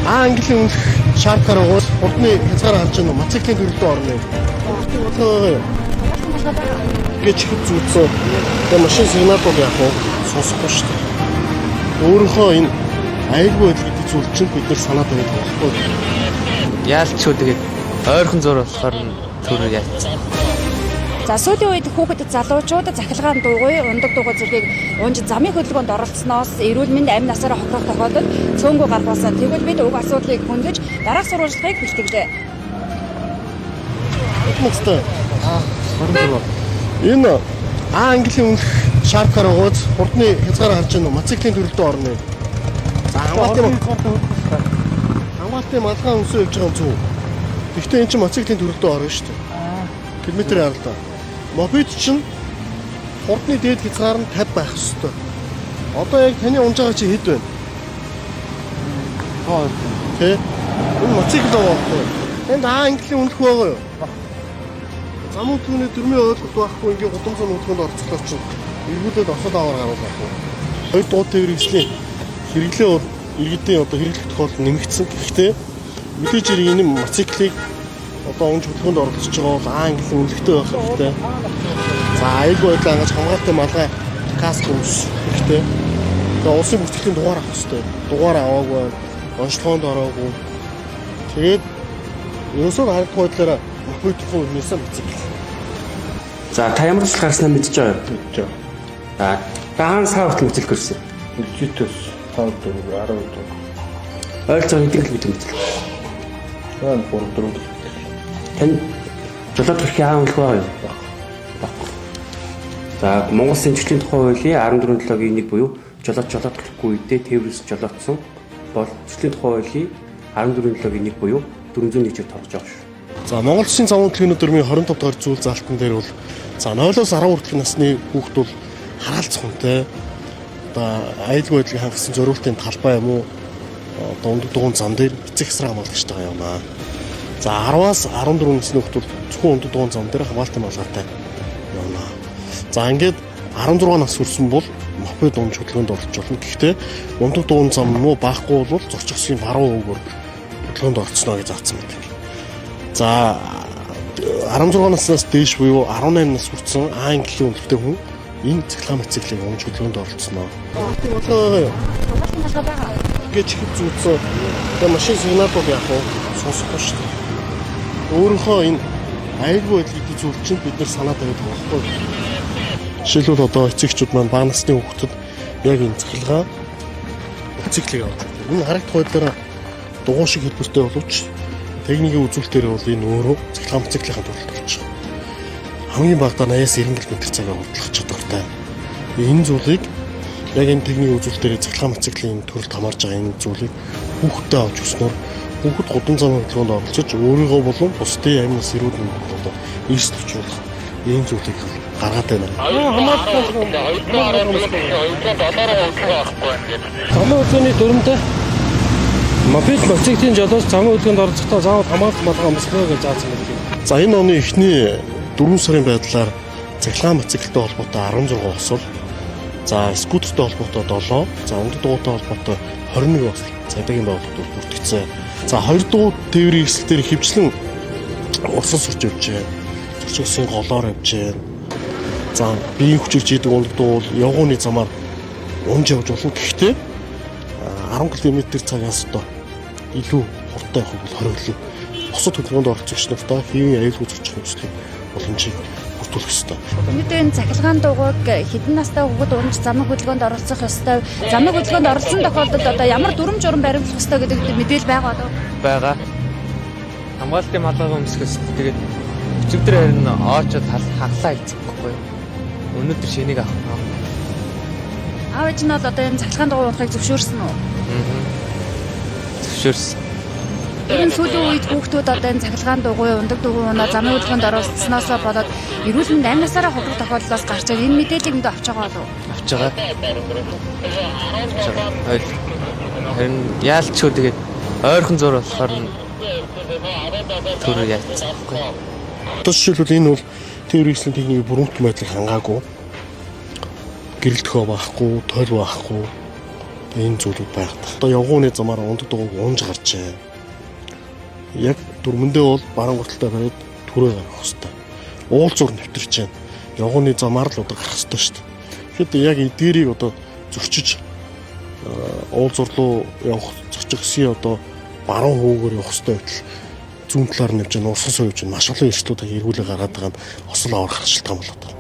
Английн шаардлага бол хурдны хязгаар харж байна уу? Мотоциклийн төрөлдөө орно юм. Гэж зүгцээ. Тэгээ машин сигнал бол яг нь сонсохгүй шүү дээ. Өөрийнхөө энэ аюулгүй байдал гэдэг зүйл чинь бид нар санаад байдаг байхгүй. Яалч шүү тэгээд ойрхон зур болохоор төрөө яатсан. За сүүлийн үед хүүхэд залуучууд захилгаан дуугүй ундаг дуугүй зэргийг унж замын хөдөлгөөнд оролцсноос эрүүл мэнд амь насаараа хохирох тохиолдолд цөөнгөө гаргуулсан. Тэгвэл бид уг асуудлыг хөндөж дараах сурвалжлагыг бэлтгэлээ. Өчмөстэй. Энэ Английн шаардлага байгуулж хурдны хязгаар харж байна уу? Мотоциклийн төрөлдөө орно юм. За хамгаалтын малгай өнсөө явж байгаа зүг. Гэхдээ эн чинь мотоциклийн төрөлдөө орно шүү дээ. Километр харалаа. Мопед чинь хурдны дээд хязгаар нь 50 байх ёстой. Одоо яг таны унж байгаа чи хэд вэ? Тэ. Энэ мотоцикл байгаа. Энд Английн үнэлэх байгаа юу? Зам өтгөний дөрмийн ойлголт байхгүй ингээ гудам зам өтгөнд орцглоо чинь эргүүлээд осол аваар гаруулах уу. Хоёр дуут тээвэр эзлийн хэрэглээ бол иргэдийн одоо хэрэглэх тохиолдол нэмэгдсэн. Гэхдээ мэдээж хэрэг энэ мотоциклыг одоо унж хөдөлгөөнд оролцож байгаа бол Английн үнэлэхтэй байх хэрэгтэй. За аюулгүй байдлаа хангаж хамгаалалтын малгай каск өмс хэрэгтэй. Тэгээ улсын бүртгэлийн дугаар авах хэрэгтэй. Дугаар аваагүй, онцлогоонд ороогүй. Тэгээд ерөөсөө харагдах байдлаараа мопедгүй нээсэн мотоцикл. За та ямар тусал гарснаа мэдчихэж байгаа юу? Мэдчихэж байгаа. Даан сар хүртэл мэдлэг görсөн. Житээс 5 4 10. Ойролцоогоо хэдэн км мэдлэг? Аа 3 4. Тань жолоод төрхий хаан үлэх байгаа юу? За Монгол Сэнчлийн тухай хуулийн 14-7-гийн 1 буюу жолоод төрөхгүй үедээ тээврээс жолоодсон бол Сэнчлийн тухай хуулийн 14-7-гийн 1 буюу 401-ээр тогтож байгаа шүү. За Монгол Улсын замын хөдөлгөөний дөрмийн 25 дахь зүйл залтан дээр бол за 0-оос 10 хүртэлх насны хүүхэд бол хараалцах хүнтэй одоо аюулгүй байдлыг хангасан зориултын талбай юм уу одоо ундаг дугуйн зам дээр эцэг эсрэг хамгаалагчтай явна. За 10-аас 14 насны хүүхэд бол зөвхөн ундаг дугуйн зам дээр хамгаалтын малгайтай явна. За ингээд 16 нас хүрсэн бол мопед унж хөдөлгөөнд орж болно. Гэхдээ ундаг дугуйн зам муу баахгүй бол зорчих хэсгийн баруун өвгөр хөдөлгөөнд орцсноо гэж заасан байдаг. За 16 наснаас дээш буюу 18 нас хүрсэн Английн үнэлгээтэй хүн энэ цахилгаан мотоциклыг унж хөдөлгөөнд оролцсноо. Гэж зүгцээ. Тэгээ машин сигнал бол яг нь сонсохгүй шүү дээ. Өөрийнхөө энэ аюулгүй байдал гэдэг зүйл чинь бид нар санаад байдаг байхгүй. Жишээлбэл одоо эцэгчүүд маань бага насны хүүхдэд яг энэ цахилгаан мотоциклыг авч байдаг. Энэ харагдах байдлаараа дугуй шиг хэлбэртэй боловч техникийн үзүүлэлтээр бол энэ өөрөө цахилгаан мотоциклын төрөлд болж байгаа. Хамгийн багадаа 80-90 км цагаар хурдлах чадвартай. Энэ зүйлийг яг энэ техникийн үзүүлэлтээр цахилгаан мотоциклийн төрөлд хамаарж байгаа энэ зүйлийг хүүхдэд авч өснөөр хүүхэд гудамж замын хөдөлгөөнд оролцож өөрийгөө болон бусдын амь нас эрүүл мэндийг одоо эрсдэлжүүлэх ийм зүйлийг гаргаад байна. Замын хөдөлгөөний дүрмдээ мопед мотоциклийн жолооч замын хөдөлгөөнд оролцохдоо заавал хамгаалалт малгай өмсгөө гэж заасан байдаг. За энэ оны эхний 4 сарын байдлаар цахилгаан мотоциклтэй холбоотой 16 осол, за скутертэй холбоотой 7, за ундаг дугуйтай холбоотой 21 осол цагдаагийн байгууллагууд бүртгэгдсэн. За 2 дугаар тээврийн хэсэл дээр хөвчлэн урсан сурч явж байна. Зурчигсын голоор явж байна. За биеийн хүчийг жийдэг ундаг дуул явгууны замаар унж явж болно. Гэхдээ 10 км/цагаас одоо илүү хурдтай явах бол хориглоо. Бусад хөдөлгөөнд оролцогч нартай хэвийн аюулгүй зөрчих нөхцөлийн боломжийг бүрдүүлэх ёстой. Мэдээ энэ цахилгаан дуугыг хэдэн настай хүүхэд унж замын хөдөлгөөнд оролцох ёстой. Замын хөдөлгөөнд оролцсон тохиолдолд одоо ямар дүрм журам баримтлах ёстой гэдэг мэдээлэл байгаа даа. Бага. Хамгаалтын малгай өмсгөөс тэгээд өчигдөр харин оочод хаглаа хийчихгүй. Өнөөдөр шинийг авах. Аав ээж нь бол одоо энэ цахилгаан дуугыг унахыг зөвшөөрсөн үү? Зөвшөөрсөн. Энэ сүүлийн үед хүүхдүүд одоо энэ цахилгаан дуугүй ундаг дуугүй унаа замын хөдөлгөөнд оролцсноос болоод эрүүл мэнд амь насаараа хохирох тохиолдлоос гарч байгаа энэ мэдээллийг өндөө авч байгаа болов уу? Авч байгаа. Харин яалч шүү тэгээд ойрхон зур болохоор төрөө яатсан. Одоо жишээлбэл энэ бол тээврийн техникийн бүрэмт байдлыг хангаагүй. Гэрэл төхөө байхгүй, тойл байхгүй. Тэгээ энэ зүйлүүд байгаад. Одоо явгууны замаар ундаг дугуйг унж гарчээ. Яг дөрмөндөө бол барангууталтай бариад түрээ гарах хэвээр. Уулзуур нэвтэрч जैन. Явгууны замаар л удаа гарах хэвээр шүү дээ. Тэгэхэд яг эдгээрийг одоо зөрчиж уулзуур руу явах зочих одоо баруун хөвгөөр явах хэвээр байтал зүүн талаар нь явж байгаа усан сууж маш олон эрсдлүүд эргүүлээ гаргаад байгаа нь осол аврах шалтгаан болоод байна.